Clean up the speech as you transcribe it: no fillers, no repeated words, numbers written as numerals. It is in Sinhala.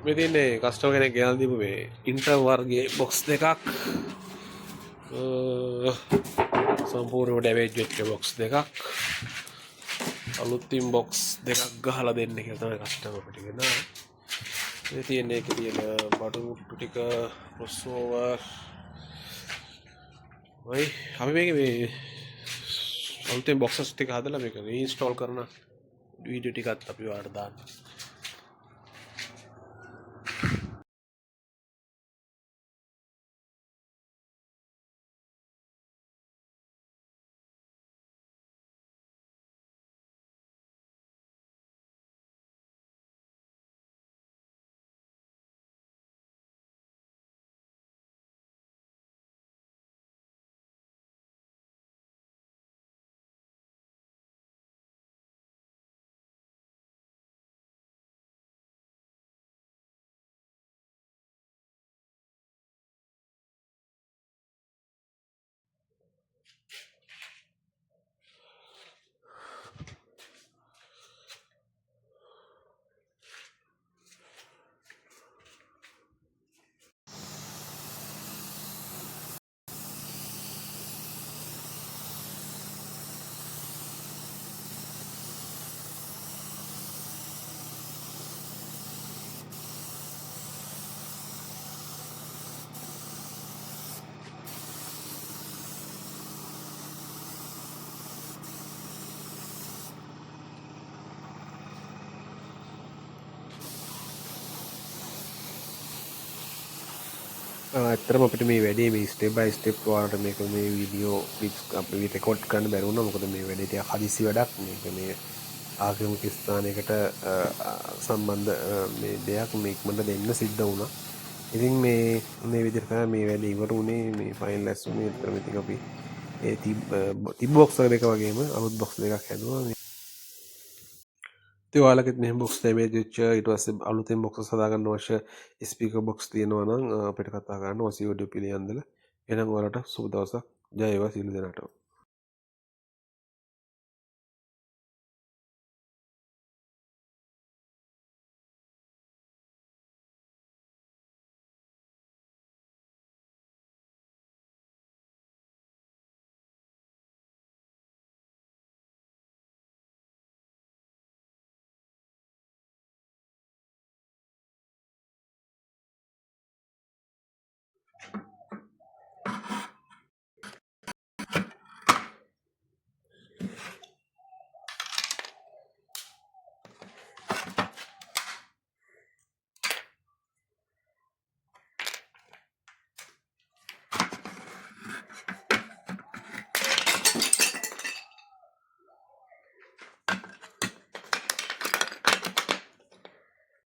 මේ තියන්නේ කස්ටමර් කෙනෙක් ගෙනල්ලා දීපු මේ ඉන්ටර් වර්ගයේ බොක්ස් දෙකක් සම්පූර්ණයෙන්ම ඩැමේජ් වෙච්ච බොක්ස් දෙකක් අලුතින් බොක්ස් දෙකක් ගහලා දෙන්න කියලා තමයි කස්ටමර් අපිට ගෙනාවේ. මේ තියන්නේ ඒකේ තියෙන බඩු මුට්ටු ටික ක්‍රොස්ஓවර් වයි අපි මේකේ මේ අලුතෙන් බොක්සස් ටික හදලා මේක රීඉන්ස්ටෝල් කරන වීඩියෝ ටිකත් අපි ඔයාලට දාන්න. ඇත්තටම අපිට මේ වැඩේ මේ ස්ටෙප් බයි ස්ටෙප් ඔයාලට මේක මේ වීඩියෝ ක්ලිප්ස් අපි රෙකෝඩ් කරන්න බැරි වුණා. මොකද මේ වැඩේ ටිකක් හදිසි වැඩක්. මේක මේ ආගමික ස්ථානයකට සම්බන්ධ මේ දෙයක් මේ ඉක්මනට දෙන්න සිද්ධ වුණා. ඉතින් මේ විදිහට තමයි මේ වැඩේ ඉවර වුණේ. මේ ෆයිනලයිස් වුණේ. ඒතරම ඉතින් අපි ඒ තිබ් බොක්ස් දෙක වගේම අලුත් බොක්ස් දෙකක් හැදුවා. ඉතින් ඔයාලගෙත් මෙහෙම බොක්ස් ඩැමේජ් වෙච්ච ඊට පස්සේ අලුතෙන් බොක්සස් හදාගන්න අවශ්‍ය ස්පීකර් බොක්ස් තියෙනවා නම් අපිට කතා කරන්න ඔසියෝඩියෝ පිළියන්දල. එහෙනම් ඔයාලට සුබ දවසක්. ජය වේවා සියලු දෙනාටම.